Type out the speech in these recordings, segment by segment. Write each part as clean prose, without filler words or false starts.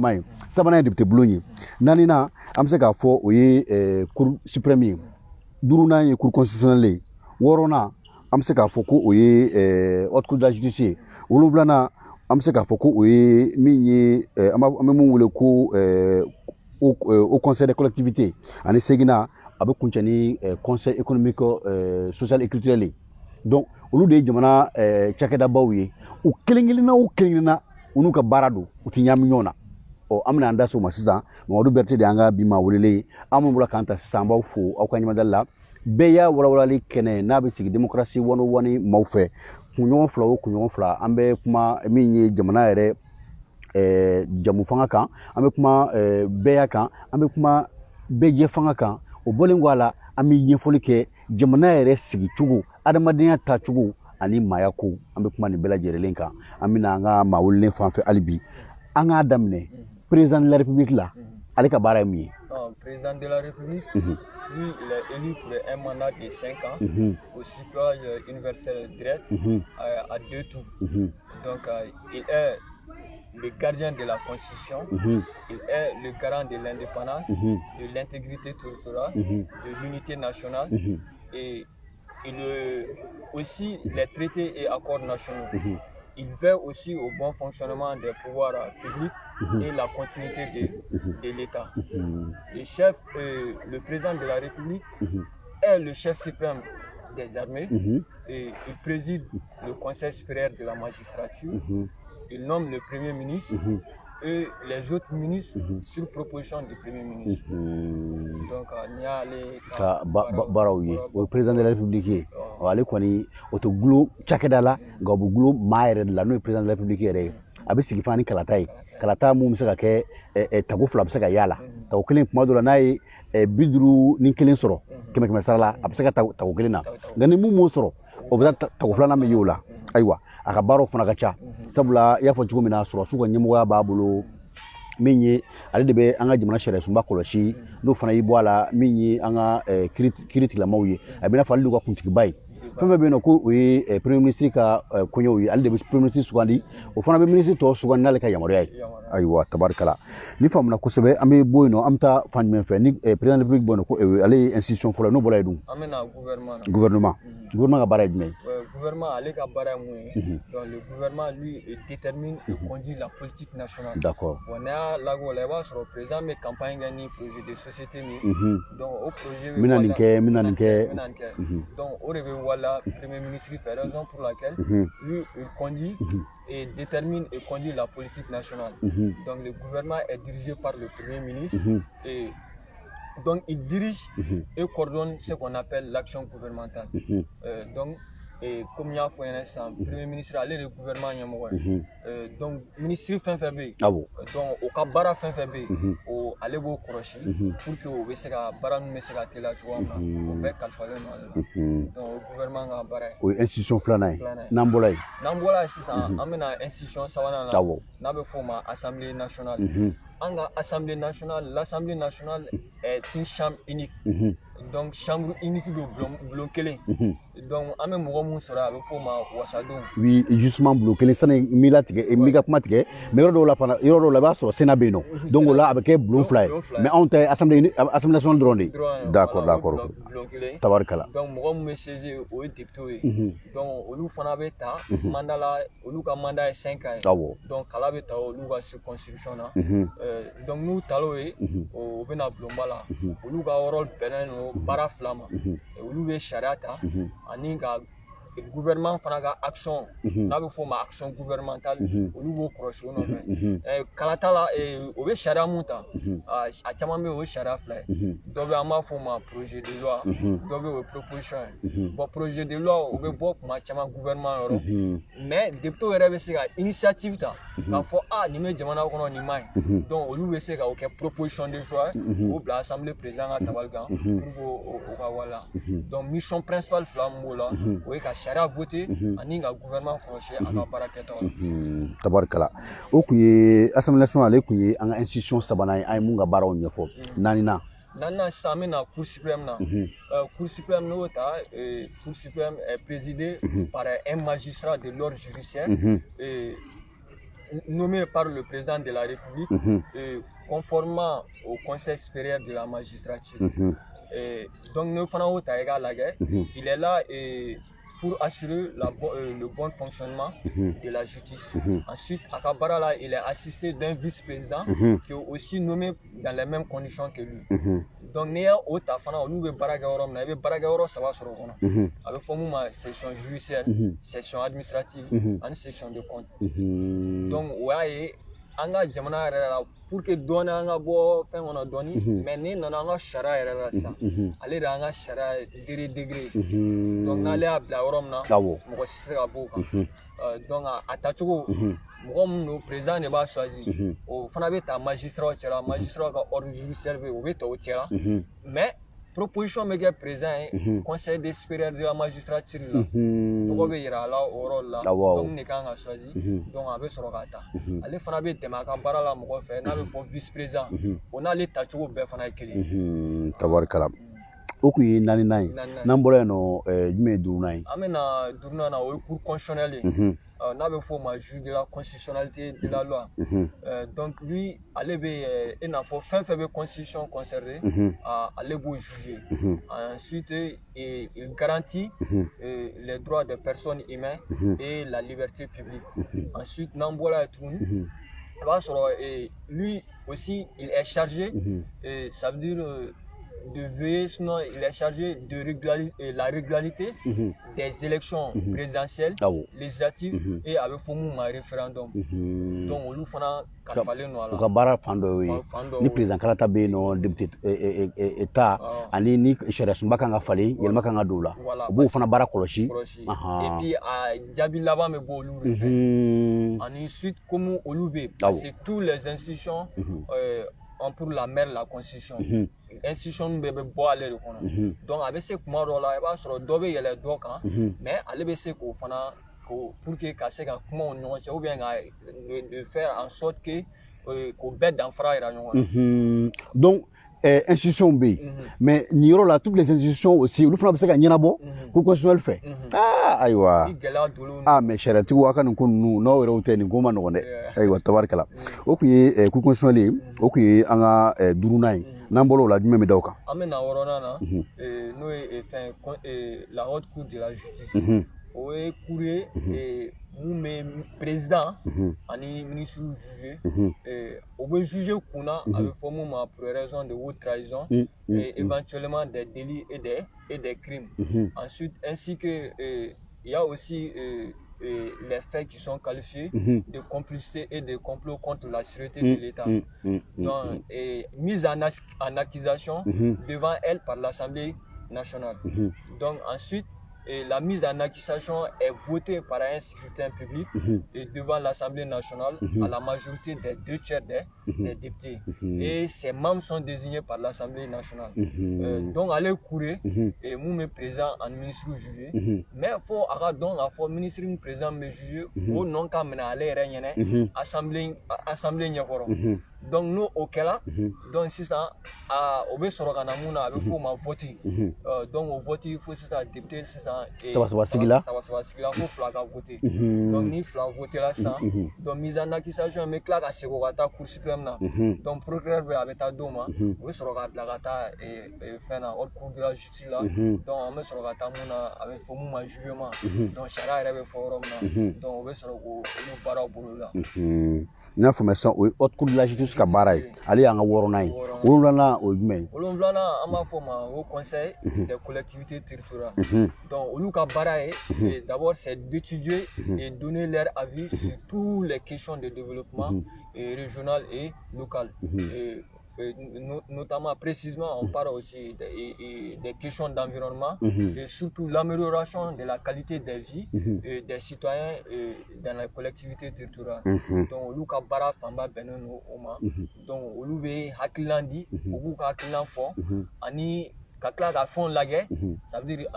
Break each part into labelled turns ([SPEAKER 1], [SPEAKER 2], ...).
[SPEAKER 1] kuma ye sabanan ye député bulon ye naaninan an bɛ se k'a fɔ o ye cour suprême ye duurunan ye cour constitutionnelle ye wɔɔrɔnan an bɛ se k'a fɔ ko o ye haute cour de la justice ye wolonfilanan an bɛ se k'a fɔ ko o ye min ye an bɛ mun wele ko au conseil des collectivités ani seginna a bɛ kuncɛ ni conseil économique social et culturel ye donc olu de ye jamana cakɛdabaw ye u kelen kelenna o kelen kelenna u n'u ka baara don u ti ɲami ɲɔgɔn na an bɛna an da so ma sisan Mamadu Berete de y'an ka bi maa welelen an minnu bɔra k'an ta sisan an b'aw fo aw ka ɲɛmadali la bɛɛ y'a walawalali kɛnɛ n'a bɛ sigi démocratie 101 maaw fɛ kunɲɔgɔn fila o kunɲɔgɔn fila an bɛ kuma min ye jamana yɛrɛ jamu fanga kan an bɛ kuma bɛɛya kan an bɛ kuma bɛɛjɛ fanga kan o bɔlen kɔ a la an bɛ ɲɛfɔli kɛ jamana yɛrɛ sigicogo adamadenya tacogo ani maaya ko an bɛ kuma nin bɛɛ lajɛlen kan an bɛna an ka maa welelen fan fɛ hali bi an k'a daminɛ président de la république la ale ka baara ye mun ye.
[SPEAKER 2] Président de la république lui il est élu pour un mandat de 5 ans au suffrage universel direct à 2 tours. Donc il est le gardien de la constitution, il est le garant de l'indépendance, de l'intégrité territoriale, de l'unité nationale et aussi les traités et accords nationaux. Il veille aussi au bon fonctionnement des pouvoirs publics et la continuité de l'État. Le président de la République est le chef suprême des armées et il préside le Conseil supérieur de la magistrature. Il nomme le Premier ministre et les autres ministres sur proposition du Premier ministre. Donc, il y a les
[SPEAKER 1] Baraouye, le président de la République, ale kɔni o tɛ gulo cakɛda la nka o bɛ gulo maa yɛrɛ de la n'o ye président de la République yɛrɛ ye a bɛ sigi fana ni kalata ye kalata mun bɛ se ka kɛ tago fila bɛ se ka y'a la tago kelen kuma dɔ la n'a ye 51 sɔrɔ 100 sara la a bɛ se ka tago kelen na nka ni mun m'o sɔrɔ o bɛ taa tago filanan bɛ ye o la ayiwa a ka baaraw fana ka ca sabula i y'a fɔ cogo min na sɔrɔsiw ka ɲɛmɔgɔya b'a bolo min ye ale de bɛ an ka jamana sariya sunba kɔlɔsi n'o fana y'i bɔ a la min ye an ka kiiri tigilamaw ye a bɛ i n'a fɔ ale de ka kuntigiba ye fɛn fɛn bɛ yen nɔ ko o ye premier ministre ka kɔɲɔw ye ale de bɛ premier ministre sugandi o fana bɛ ministre tɔw sugandi n'ale ka yamaruya ye ayiwa tabarikala ni faamuna kosɛbɛ an bɛ bɔ yen nɔ an bɛ taa fan jumɛn fɛ ni président de la république bɔ yen nɔ ko ale ye institution fɔlɔ n'o bɔra yen dun
[SPEAKER 2] an bɛna
[SPEAKER 1] gouvernement ka baara ye jumɛn ye
[SPEAKER 2] gouvernement ale ka baara ye mun ye donc le gouvernement lui détermine et conduit la politique nationale.
[SPEAKER 1] D'accord.
[SPEAKER 2] Bon n'a y'a lagɛ o la i b'a sɔrɔ président bɛ campagne kɛ ni projet de société min donc o projet bɛ
[SPEAKER 1] mina nin kɛ
[SPEAKER 2] donc o de bɛ wala premier ministre fait raison pour laquelle lui il conduit et détermine et conduit la politique nationale. Donc le gouvernement est dirigé par le premier ministre et donc il dirige et coordonne ce qu'on appelle l'action gouvernementale. Donc et comme il y a fait un instant, le premier ministre allait le gouvernement donc ministre fin février donc au cas bara fin février au aller au crocher pour que au sera bara nous se la télé tu vois on va calfaler donc au gouvernement a bara
[SPEAKER 1] oui institution flana nambola
[SPEAKER 2] c'est ça amena institution sawana na be forma assemblée nationale en assemblée nationale l'assemblée nationale est une chambre unique donc chambre unique de bloquer donc en même moment sera le format wasadon
[SPEAKER 1] oui justement bloquer ça mila tigɛ miga kuma tigɛ mais yɔrɔ dɔw la b'a sɔrɔ Sénat bɛ yen nɔ donc o la a bɛ kɛ bulon fila ye mais anw tɛ assemblée nationale dɔrɔn de d'accord tabarikala
[SPEAKER 2] donc mɔgɔ min bɛ siéger o ye député ye donc olu fana bɛ ta mandat la olu ka mandat ye 5 ans donc kala bɛ ta olu ka circonscription na donc n'u tal'o ye o bɛ na bulonba la olu ka yɔrɔ bɛnnen don baara fila ma olu bɛ sariya ta ani ka gouvernement fana ka action n'a bɛ fɔ o ma action gouvernementale olu b'o kɔlɔsi o nɔfɛ kalata la o bɛ sariya mun ta a caman bɛ yen o ye sariya fila ye dɔ bɛ an b'a fɔ o ma projet de loi dɔ bɛ o ye proposition ye bon projet de loi o bɛ bɔ kuma caman gouvernement yɔrɔ mais député yɛrɛ bɛ se ka initiative ta k'a fɔ nin bɛ jamana kɔnɔ nin ma ɲi donc olu bɛ se ka o kɛ proposition de loi k'o bila assemblée président ka tabali kan pour que o ka wala donc mission principale fila min b'o la o ye ka sariya voté ani ka gouvernement kɔlɔsi a ka baara kɛtaw la
[SPEAKER 1] tabarikala o kun ye assemblée nationale ale kun ye an ka institution sabanan ye an ye mun ka baaraw ɲɛfɔ naaninan
[SPEAKER 2] sisan an bɛna cour suprême na cour suprême n'o ta cour suprême est présidée par un magistrat de l'ordre judiciaire nommé par le président de la République, conformément au Conseil supérieur de la magistrature. Donc, nous faisons il est là pour assurer le bon fonctionnement de la justice. Ensuite, à Kabarala, il est assisté d'un vice-président qui est aussi nommé dans les mêmes conditions que lui. Donc, nous avons une session judiciaire, session administrative, une session de compte. Donc, anga jamana yɛrɛ pour que dɔɔni an ka bɔ fɛn kɔnɔ dɔɔni mais ni nana an ka sariya yɛrɛ la sisan ale de an ka sariya degré donc n'ale y'a bila yɔrɔ min na mɔgɔ si se ka bɔ o kan donc a tacogo mɔgɔ min don président de b'a choisi o fana bɛ ta magistrat cɛla magistrat ka ordre judiciaire bɛ yen o bɛ ta o cɛla mais proposition bɛ kɛ président conseil des supérieurs de la magistrature la tɔgɔ bɛ yira a la o yɔrɔ la donc ne kan ka choisi donc a bɛ sɔrɔ ka ta ale fana bɛ tɛmɛ a ka baara la mɔgɔ fɛ n'a bɛ fɔ vice président o n'ale tacogo bɛɛ fana ye kelen
[SPEAKER 1] tabarikala o kun ye naaninan ye n'an bɔra yen nɔ jumɛn ye duurunan ye
[SPEAKER 2] an bɛ na duurunan na o ye cour constitutionnelle ye n'a bɛ fɔ o ma juge de la constitutionnalité de la loi donc lui ale bɛ i n'a fɔ fɛn fɛn bɛ constitution concerné ale b'o juger ensuite il garantit les droits des personnes humaines et la liberté publique ensuite n'an bɔra yen tuguni i b'a sɔrɔ lui aussi il est chargé ça veut dire de veiller, sinon il est chargé de la régularité des élections présidentielles, législatives et avec un référendum. Donc, on fana kalifalen no ala.
[SPEAKER 1] Ka baara fan dɔ ye ni président kalata bɛ yen nɔ député ta ani ni sariya sunba kan ka falen yɛlɛma kan ka don o la u b'o fana baara kɔlɔsi.
[SPEAKER 2] Et puis a jaabi laban bɛ bɔ olu de fɛ. Ensuite comme olu bɛ parce que tous les institutions ont pour la mère la constitution. Institution bɛ bɔ ale de kɔnɔ. Donc a bɛ se kuma dɔ la i b'a sɔrɔ dɔ bɛ yɛlɛ dɔ kan mais ale bɛ se k'o fana pour que ka se ka kuma o ɲɔgɔn cɛ ou bien de faire en sorte que k'o bɛɛ danfara yira ɲɔgɔn na.
[SPEAKER 1] Donc institution bɛ yen mais nin yɔrɔ la toutes les institutions aussi olu fana bɛ se ka ɲɛnabɔ cour constitutionnelle fɛ. Ayiwa mais sariyatigiw a ka nin ko ninnu n'aw yɛrɛw tɛ nin ko ma nɔgɔn dɛ. Ayiwa tabarikala o kun ye cour constitutionnelle ye o kun ye an ka duurunan ye n'an bɔra o la jumɛn bɛ da o kan.
[SPEAKER 2] An bɛ na wɔɔrɔnan na n'o ye fɛn la haute cour de la justice. O ye cour ye mun bɛ président ani ministre juger o bɛ juger kunna a bɛ fɔ mun ma pour raison de haute trahison et éventuellement des délits et des crimes. Ensuite ainsi que il y a aussi les faits qui sont qualifiés de complicité et de complot contre la sûreté de l'État. Donc, mise en accusation devant elle par l'Assemblée nationale. Donc ensuite, la mise en accusation est votée par un scrutin public et devant l'Assemblée nationale à la majorité des 2/3 des députés. Et ces membres sont désignés par l'Assemblée nationale. Donc, allez courir et nous me présent en ministre juge. Mais il faut donc avoir ministre présent me juger au nom qu'à mener aller rien assemblée nyakoro. Donc nous au Kela, donc si ça a obé sorogana muna avec faut ma voter. Donc au vote il faut ça député c'est ça
[SPEAKER 1] ça va sigila
[SPEAKER 2] faut flaga voter. Donc ni flaga voter là ça. Donc mise en accusation mais claque à segogata cour suprême là. Donc procureur va avec ta doma, on soroga blagata et faire na haute cour de la justice là. Donc on me sorogata muna avec faut mon jugement. Donc chara avait forum là. Donc on sorogo nous para bolo là.
[SPEAKER 1] N'a fɔ ça haute cour de la justice ka baara ye ale y'an ka wɔɔrɔnan ye wolonwulanan o ye jumɛn ye.
[SPEAKER 2] Wolonwulanan an b'a fɔ ma au conseil des collectivités territoriales. Donc olu ka baara ye d'abord c'est d'étudier et donner leur avis sur toutes les questions de développement régional et local. Notamment précisément on parle aussi des questions d'environnement et surtout l'amélioration de la qualité de vie des citoyens dans la collectivité territoriale. Donc olu ka baara fanba bɛnnen don o ma. Donc olu bɛ hakilinan di u b'u ka hakilinan fɔ ani ka tila ka fɛnw lajɛ ça veut dire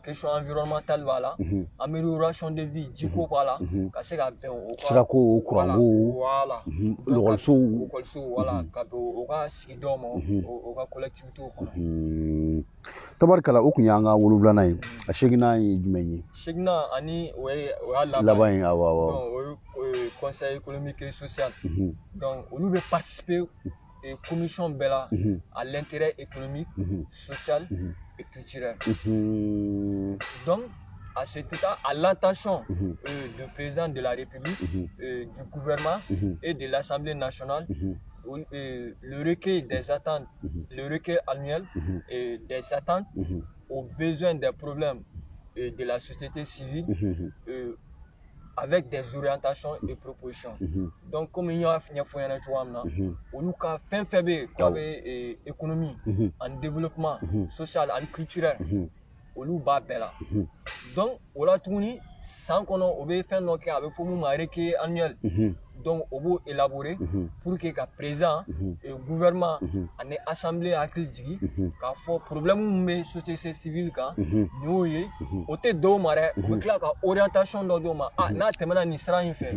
[SPEAKER 2] question environnementale b'a la amélioration de vie jiko b'a la ka se ka bɛn o ka
[SPEAKER 1] sirako kuranko
[SPEAKER 2] voilà ekɔlisow voilà ka bɛn o ka sigidaw ma o ka collectivité kɔnɔ.
[SPEAKER 1] tabarkala o kun y'an ka wolonwulana ye a seginna ye jumɛn ye
[SPEAKER 2] seginna ani o y'a
[SPEAKER 1] laban ye awɔ
[SPEAKER 2] o ye conseil économique et social donc olu bɛ participer commission bɛɛ la à l'intérêt économique social et culturel donc à cet état, à l'intention du président de la République, du gouvernement et de l'Assemblée nationale, le recueil des attentes, le recueil annuel et des attentes aux besoins des problèmes de la société civile avec des orientations et propositions. Donc, comme il y a fait économie, en développement social, en culturel, olu b'a bɛɛ la donc o la tuguni san kɔnɔ o bɛ fɛn dɔ kɛ a bɛ fɔ mun ma recueil annuel donc o b'o élaborer pour que ka président gouvernement ani assemblée hakili jigi k'a fɔ problème min bɛ société civile kan nin y'o ye o tɛ dɔw ma dɛ o bɛ tila ka orientation dɔ d'o ma n'a tɛmɛna nin sira in fɛ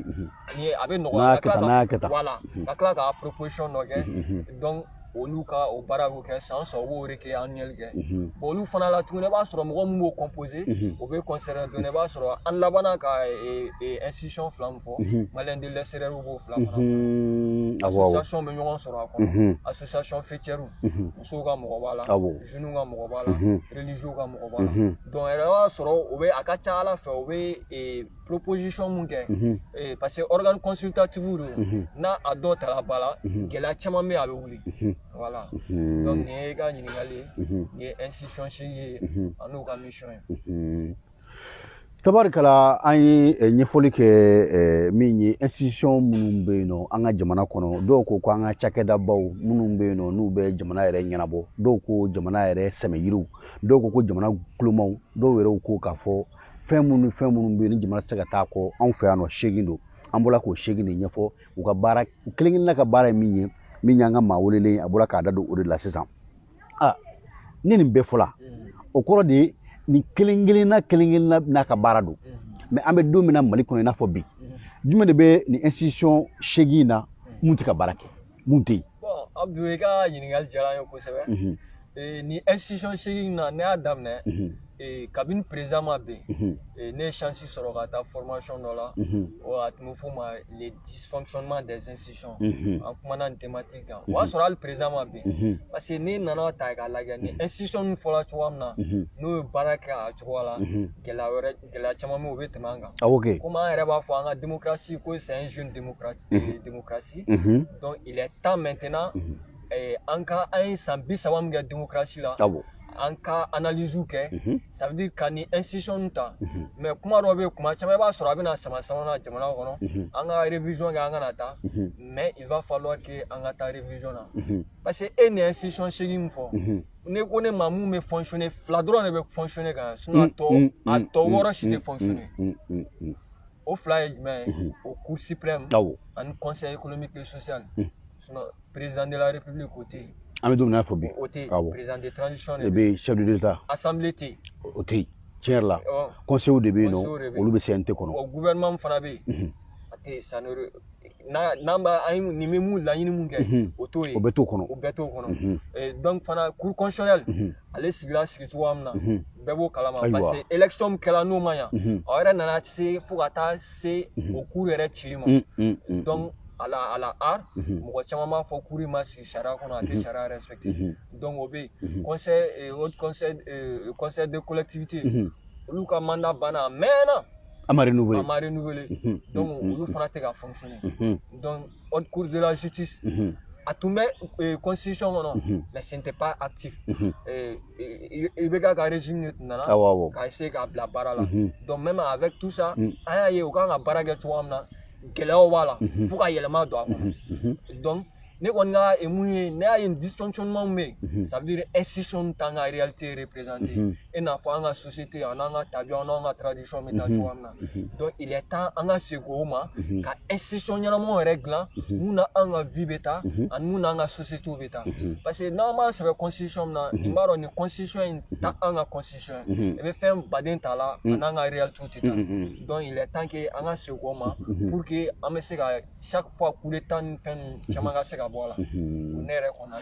[SPEAKER 2] ni a bɛ nɔgɔya ka tila ka proposition dɔ kɛ donc olu ka o baara b'o kɛ san sɔrɔ o b'o recueil annuel kɛ bon olu fana la tuguni i b'a sɔrɔ mɔgɔ min b'o composer o bɛ concerné donc i b'a sɔrɔ an labanna ka institution fila min fɔ malien de l'extérieur b'o fila fana association bɛ ɲɔgɔn sɔrɔ a kɔnɔ association fêtière musow ka mɔgɔ b'a la jeunes ka mɔgɔ b'a la religieux ka mɔgɔ b'a la donc yɛrɛ b'a sɔrɔ o bɛ a ka ca ala fɛ o bɛ proposition mun kɛ parce que organe consultatif don n'a a dɔw tala ba la gɛlɛya caman bɛ a bɛ wuli voilà donc nin ye ka ɲininkali ye nin ye institution seegin ye an'u ka mission ye
[SPEAKER 1] tabarikala an ye ɲɛfɔli kɛ min ye institution minnu bɛ yen nɔ an ka jamana kɔnɔ dɔw ko an ka cakɛdabaw minnu bɛ yen nɔ n'u bɛ jamana yɛrɛ ɲɛnabɔ dɔw ko jamana yɛrɛ sɛmɛyiriw dɔw ko jamana kulomaw dɔw yɛrɛ ko k'a fɔ fɛn minnu bɛ yen ni jamana tɛ se ka taa kɔ anw fɛ yan nɔ seegin don an bɔra k'o seegin de ɲɛfɔ u ka baara kelen-kelenna ka baara ye min ye min y'an ka maa welelen a bɔra k'a da don o de la sisan ni nin bɛɛ fɔla o kɔrɔ de ye nin kelen-kelenna n'a ka baara don mais an bɛ don min na Mali kɔnɔ i n'a fɔ bi jumɛn de bɛ nin institution seegin na mun tɛ ka baara kɛ mun tɛ yen.
[SPEAKER 2] bon Abdou i ka ɲininkali diyara n ye kosɛbɛ ni institution seegin na ne y'a daminɛ kabini président ma bɛ yen ne ye chance sɔrɔ ka taa formation dɔ la a tun bɛ f'o ma les dysfonctionnements des institutions an kumana nin thématique kan o y'a sɔrɔ hali président ma bɛ yen parce que n'i nana ta k'a lajɛ ni institution min fɔra cogoya min na n'o ye baara kɛ a cogoya la gɛlɛya caman bɛ yen o bɛ tɛmɛ an kan komi an yɛrɛ b'a fɔ an ka démocratie ko c'est un jeune démocratie donc il est temps maintenant an ye san 30 min kɛ démocratie la an ka analyse kɛ ça veut dire ka ni institution ta mais kuma dɔ bɛ yen kuma caman i b'a sɔrɔ a bɛna sama na jamana kɔnɔ an ka révision kɛ an kana taa mais il va falloir que an ka taa révision na parce que e ni institution seegin min fɔ ne ko ne ma mun bɛ fonctionner fila dɔrɔn de bɛ fonctionner kan sinon a tɔ wɔɔrɔ si tɛ fonctionner o fila ye jumɛn ye o cour suprême ani conseil économique et social sinon président de la république o tɛ yen.
[SPEAKER 1] an bɛ don min na fɔ bi
[SPEAKER 2] o tɛ yen président de transition
[SPEAKER 1] de bɛ yen chef de l'État
[SPEAKER 2] assemblée tɛ yen
[SPEAKER 1] o tɛ yen tiɲɛ yɛrɛ la conseil de bɛ yen nɔ olu bɛ CNT kɔnɔ
[SPEAKER 2] o gouvernement fana bɛ yen a tɛ yen n'an b'a an nin bɛ mun laɲini mun kɛ o t'o ye
[SPEAKER 1] o bɛ t'o kɔnɔ
[SPEAKER 2] o bɛɛ t'o kɔnɔ donc fana cour constitutionnelle ale sigira sigi cogoya min na bɛɛ b'o kalama parce que élection min kɛra n'o ma ɲa aw yɛrɛ nana se fo ka taa se o cour yɛrɛ cili ma donc à la art mɔgɔ caman b'a fɔ cour ma sigi sariya kɔnɔ a tɛ sariya respecté donc o bɛ yen conseil de collectivité olu ka mandat banna a mɛnna
[SPEAKER 1] a ma renouveler
[SPEAKER 2] donc olu fana tɛ ka fonctionner donc haute cour de la justice a tun bɛ constitution kɔnɔ mais ce n'était pas actif IBK ka régime de tun nana k'a essayer k'a bila baara la donc même avec tout ça an y'a ye u kan ka baara kɛ cogoya min na gɛlɛyaw b'a la fo ka yɛlɛma don a kɔnɔ donc ne kɔni ka mun ye ne y'a ye dysfonctionnement min bɛ yen ça veut dire institution t'an ka réalité représenter i n'a fɔ an ka société an n'an ka tabiyaw n'an ka tradition bɛ taa cogoya min na donc il est temps an ka segin o ma ka institution ɲɛnamaw yɛrɛ dilan mun na an ka vie bɛ taa ani mun na an ka société bɛ taa parce que n'an m'a sɛbɛn constitution min na i b'a dɔn nin constitution in ta an ka constitution ye i bɛ fɛn baden ta la a n'an ka réalité tɛ taa donc il est temps que an ka segin o ma pour que an bɛ se ka chaque fois coup d'état ni fɛn ninnu caman ka se ka bɔ la ne yɛrɛ kɔnɔ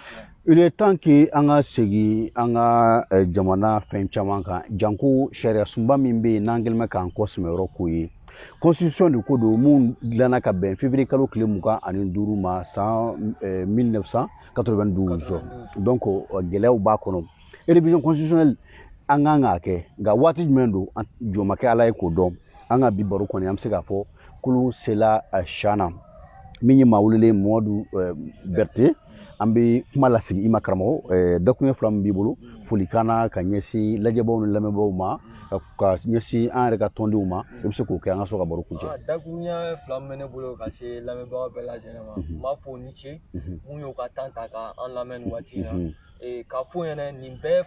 [SPEAKER 1] il est temps que an ka segin an ka jamana fɛn caman kan janko sariya sunba min bɛ yen n'an kɛlen bɛ k'an kɔ sɛmɛyɔrɔ k'o ye constitution de ko don mun dilanna ka bɛn février kalo tile 25 ma san 1992 donc gɛlɛyaw b'a kɔnɔ révision constitutionnelle an kan k'a kɛ nka waati jumɛn don jɔ ma kɛ ala ye k'o dɔn an ka bi baro kɔni an bɛ se k'a fɔ kulu sela siana min ye maa welelen Mamadu Berete an bɛ kuma lasigi i ma karamɔgɔ dakuɲɛ fila min b'i bolo folikan na ka ɲɛsin lajɛbaw ni lamɛnbaaw ma ka ɲɛsin an yɛrɛ ka tɔndenw ma i bɛ se k'o kɛ an ka so ka baro kuncɛ.
[SPEAKER 2] Dakuɲɛ fila min bɛ ne bolo ka se lamɛnbagaw bɛɛ lajɛlen ma n b'a fɔ ni ce mun y'u ka temps ta k'an lamɛn nin waati in na k'a fɔ ɲɛna nin bɛɛ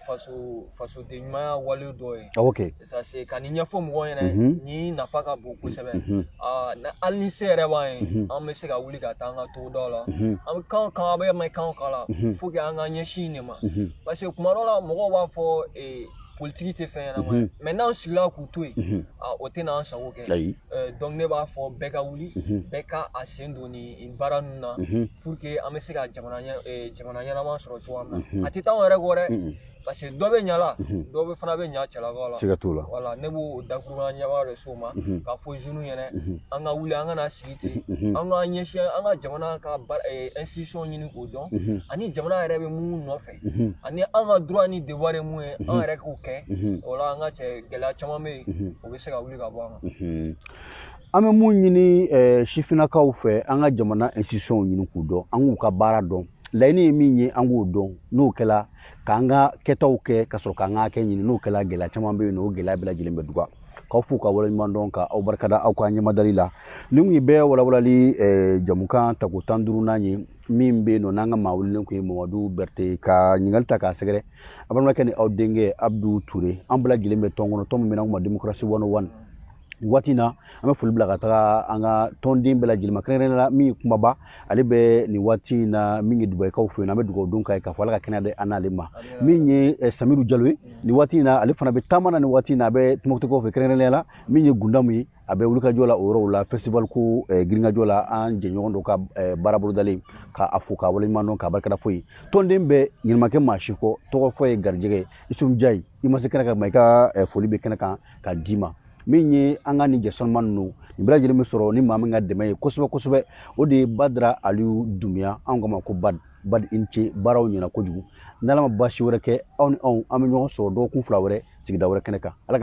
[SPEAKER 2] fasoden ɲumanya wale dɔ ye.
[SPEAKER 1] Ok.
[SPEAKER 2] Parce que ka nin ɲɛfɔ mɔgɔw ɲɛna ni nafa ka bon kosɛbɛ hali ni se yɛrɛ b'an ye an bɛ se ka wuli ka taa an ka togodaw la an bɛ kan o kan a bɛ mɛn kan o kan la faut que an ka ɲɛsin nin ma parce que kuma dɔ la mɔgɔw b'a fɔ politique tɛ fɛn ɲɛnama ye mais n'an sigila k'u to yen o tɛ n'an sago kɛ donc ne b'a fɔ bɛɛ ka wuli bɛɛ ka a sen don nin baara ninnu na pour que an bɛ se ka jamana ɲɛnama sɔrɔ cogoya min na a tɛ taa anw yɛrɛ kɔ dɛ parce que dɔ bɛ ɲa la dɔ fana bɛ ɲa cɛlakaw la
[SPEAKER 1] siga t'o la
[SPEAKER 2] voilà ne b'o dakuruɲa ɲɛbaa de s'o ma k'a fɔ jeunes ɲɛna an ka wuli an ka na sigi ten an ka ɲɛsin an ka jamana ka institution ɲini k'o dɔn ani jamana yɛrɛ bɛ mun nɔfɛ ani an ka droit ni devoir ye mun ye an yɛrɛ k'o kɛ o la an ka cɛ gɛlɛya caman bɛ yen o bɛ se ka wuli ka bɔ an kan.
[SPEAKER 1] An bɛ mun ɲini sifinnakaw fɛ an ka jamana institution ɲini k'u dɔn an k'u ka baara dɔn laɲini ye min ye an k'o dɔn n'o kɛla k'an ka kɛtaw kɛ ka sɔrɔ k'an ka kɛ ɲini n'o kɛla gɛlɛya caman bɛ yen o gɛlɛya bɛɛ lajɛlen bɛ duga k'aw fo ka waleɲuman dɔn ka aw barikada aw ka ɲɛmadali la ni kun ye bɛɛ walawalali jamukan tako 15nan ye min bɛ yen nɔ n'an ka maa welelen kun ye Mamadu Berete ka ɲininkali ta k'a sɛgɛrɛ a balimakɛ ni aw denkɛ Abdu Ture an bɛɛ lajɛlen bɛ tɔn kɔnɔ tɔn min bɛ n'an kun ma démocratie 101 waati na an bɛ foli bila ka taga an ka tɔnden bɛɛ lajɛlen ma kɛrɛnkɛrɛnnen la min ye kumaba ale bɛ nin waati in na min ye dubayikaw fɛ yen an bɛ dugawu don k'a ye k'a fɔ ala ka kɛnɛya di an n'ale ma min ye Samiru Jalo ye nin waati in na ale fana bɛ taama na nin waati in na a bɛ Tumukutukaw fɛ kɛrɛnkɛrɛnnenya la min ye Gundamu ye a bɛ wulikajɔ la o yɔrɔw la festival ko girinkajɔ la an jɛɲɔgɔn dɔ ka baara bolodalen k'a fo k'a waleɲuman dɔn k'a barikada fo ye tɔnden bɛ ɲinimakɛ maa si kɔ tɔgɔ fɔ ye garijɛgɛ Isufu Jayi i ma se kɛnɛ kan ma i ka foli bɛ kɛnɛ kan ka d'i ma min ye an ka nin jɛsɔnman ninnu nin bɛɛ lajɛlen bɛ sɔrɔ ni maa min ka dɛmɛ ye kosɛbɛ kosɛbɛ o de ye Badara Aliyu Dunbiya anw k'a ma ko Bad i ni ce baaraw ɲɛna kojugu n'ala ma baasi wɛrɛ kɛ aw ni anw an bɛ ɲɔgɔn sɔrɔ dɔgɔkun 2 wɛrɛ sigida wɛrɛ kɛnɛ kan.